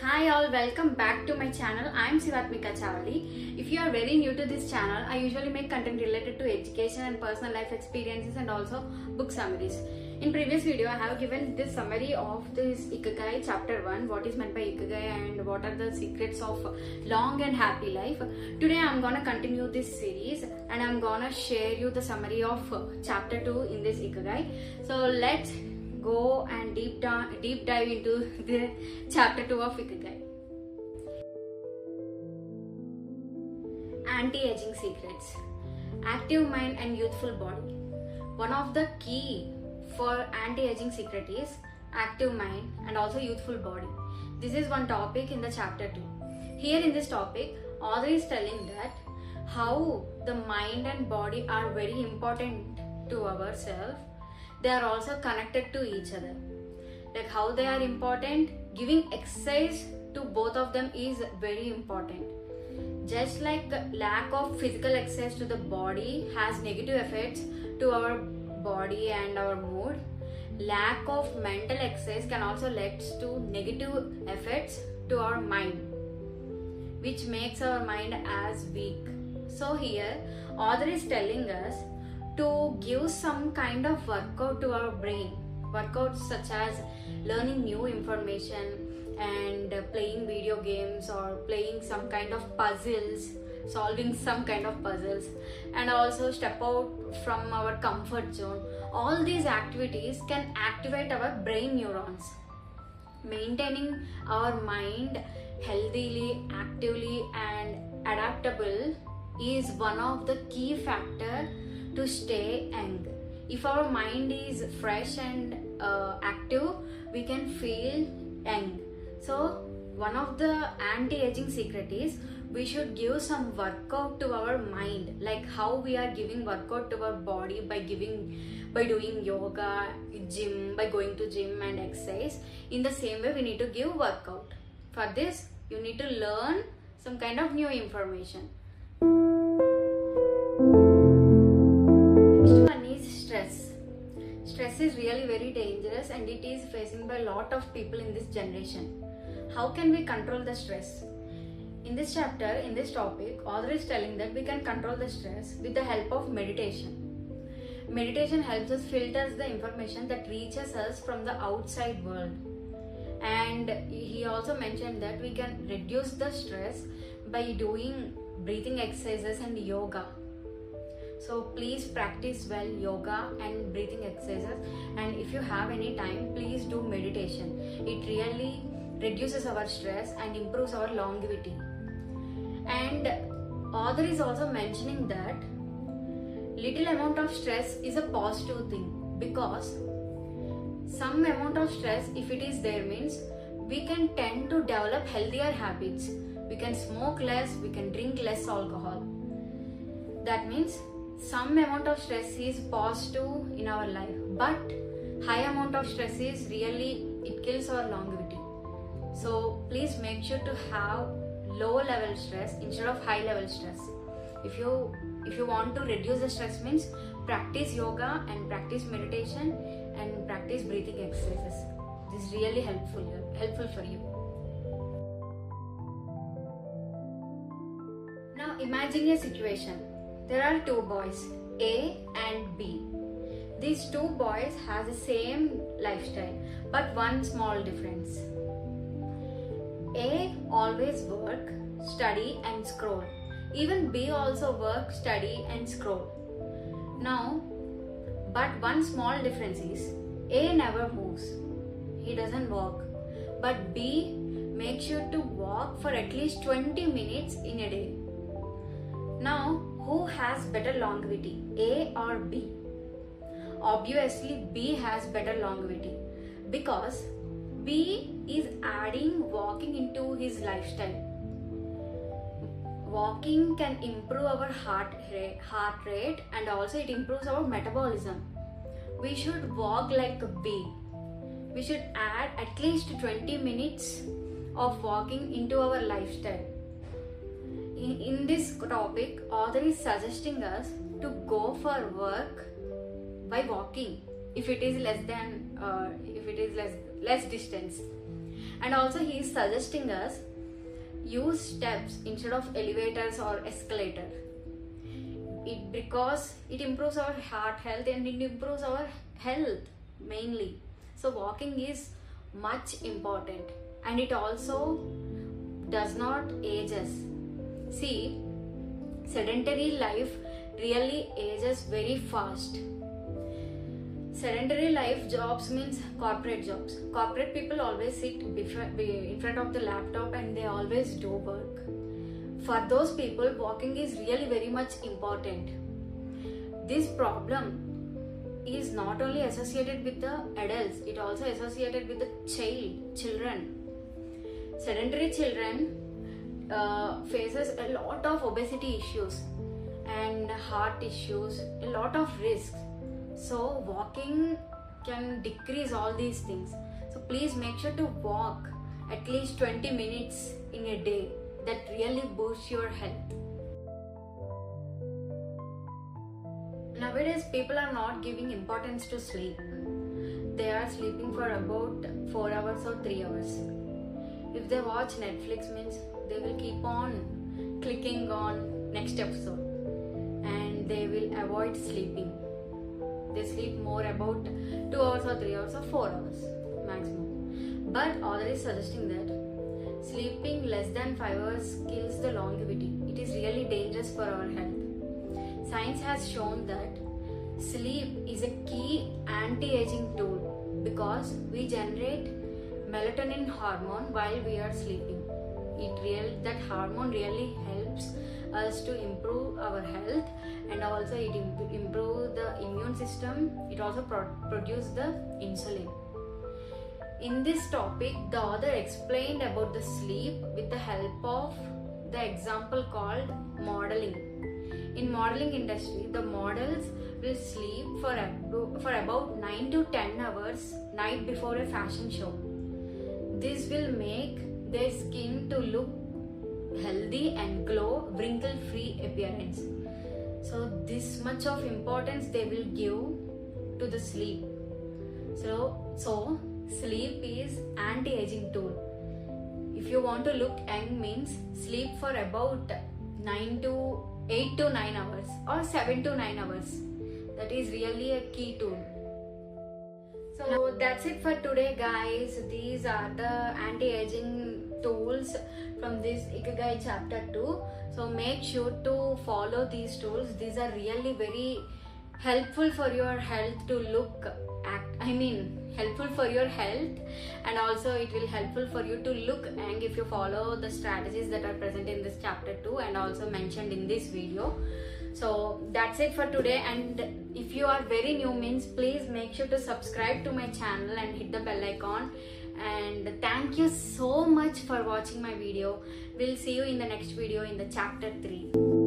Hi all, welcome back to my channel. I am Sivathmika Chavali. If you are very new to this channel, I usually make content related to education and personal life experiences and also book summaries. In previous video, I have given this summary of this Ikigai chapter 1, what is meant by Ikigai and what are the secrets of long and happy life. Today I am gonna continue this series and I am gonna share you the summary of chapter 2 in this Ikigai. So let's go and deep dive into the chapter 2 of Ikigai. Anti-aging secrets. Active mind and youthful body. One of the key for anti-aging secret is active mind and also youthful body. This is one topic in the chapter 2. Here in this topic, author is telling that how the mind and body are very important to ourselves. They are also connected to each other. Like how they are important, giving exercise to both of them is very important. Just like lack of physical exercise to the body has negative effects to our body and our mood, lack of mental exercise can also lead to negative effects to our mind, which makes our mind as weak. So here, author is telling us to give some kind of workout to our brain. Workouts such as learning new information and playing video games or playing some kind of puzzles, solving some kind of puzzles, and also step out from our comfort zone. All these activities can activate our brain neurons. Maintaining our mind healthily, actively and adaptable is one of the key factors to stay young. If our mind is fresh and active, we can feel young. So one of the anti-aging secret is we should give some workout to our mind, like how we are giving workout to our body by doing yoga, gym, by going to gym and exercise. In the same way, we need to give workout. For this, you need to learn some kind of new information. Stress is really very dangerous and it is facing by a lot of people in this generation. How can we control the stress? In this chapter, in this topic, author is telling that we can control the stress with the help of meditation. Meditation helps us filter the information that reaches us from the outside world. And he also mentioned that we can reduce the stress by doing breathing exercises and yoga. So please practice well yoga and breathing exercises, and if you have any time, please do meditation. It really reduces our stress and improves our longevity. And author is also mentioning that little amount of stress is a positive thing, because some amount of stress, if it is there, means we can tend to develop healthier habits. We can smoke less, we can drink less alcohol. That means some amount of stress is positive in our life, but high amount of stress is really, it kills our longevity. So please make sure to have low level stress instead of high level stress. If you want to reduce the stress, means practice yoga and practice meditation and practice breathing exercises. This is really helpful for you. Now imagine a situation. There are two boys, A and B. These two boys have the same lifestyle, but one small difference. A always work, study and scroll. Even B also work, study and scroll. Now, but one small difference is A never moves. He doesn't walk. But B makes sure to walk for at least 20 minutes in a day. Now, who has better longevity, A or B? Obviously, B has better longevity because B is adding walking into his lifestyle. Walking can improve our heart rate and also it improves our metabolism. We should walk like B. We should add at least 20 minutes of walking into our lifestyle. In this topic, author is suggesting us to go for work by walking if it is less distance, And also he is suggesting us use steps instead of elevators or escalator. Because it improves our heart health and it improves our health mainly. So walking is much important, and it also does not age us. See, sedentary life really ages very fast. Sedentary life jobs means corporate jobs. Corporate people always sit in front of the laptop and they always do work. For those people, walking is really very much important. This problem is not only associated with the adults, it also associated with the children. Sedentary children faces a lot of obesity issues and heart issues, a lot of risks. So walking can decrease all these things. So please make sure to walk at least 20 minutes in a day. That really boosts your health. Nowadays people are not giving importance to sleep. They are sleeping for about 4 hours or 3 hours. If they watch Netflix means they will keep on clicking on next episode and they will avoid sleeping. They sleep more about 2 hours or 3 hours or 4 hours maximum. But author is suggesting that sleeping less than 5 hours kills the longevity. It is really dangerous for our health. Science has shown that sleep is a key anti-aging tool because we generate melatonin hormone while we are sleeping. That hormone really helps us to improve our health, and also it improves the immune system. It also produces the insulin. In this topic, the author explained about the sleep with the help of the example called modeling. In modeling industry, the models will sleep for about 9 to 10 hours night before a fashion show. This will make their skin to look healthy and glow, wrinkle-free appearance. So this much of importance they will give to the sleep. So sleep is anti-aging tool. If you want to look young means sleep for about 8 to 9 hours or 7 to 9 hours. That is really a key tool. So that's it for today guys. These are the anti-aging tools from this Ikigai chapter 2. So make sure to follow these tools. These are really very helpful for your health to look helpful for your health, and also it will helpful for you to look young if you follow the strategies that are present in this chapter 2 and also mentioned in this video. So that's it for today, and if you are very new means please make sure to subscribe to my channel and hit the bell icon. And thank you so much for watching my video. We'll see you in the next video in the chapter 3.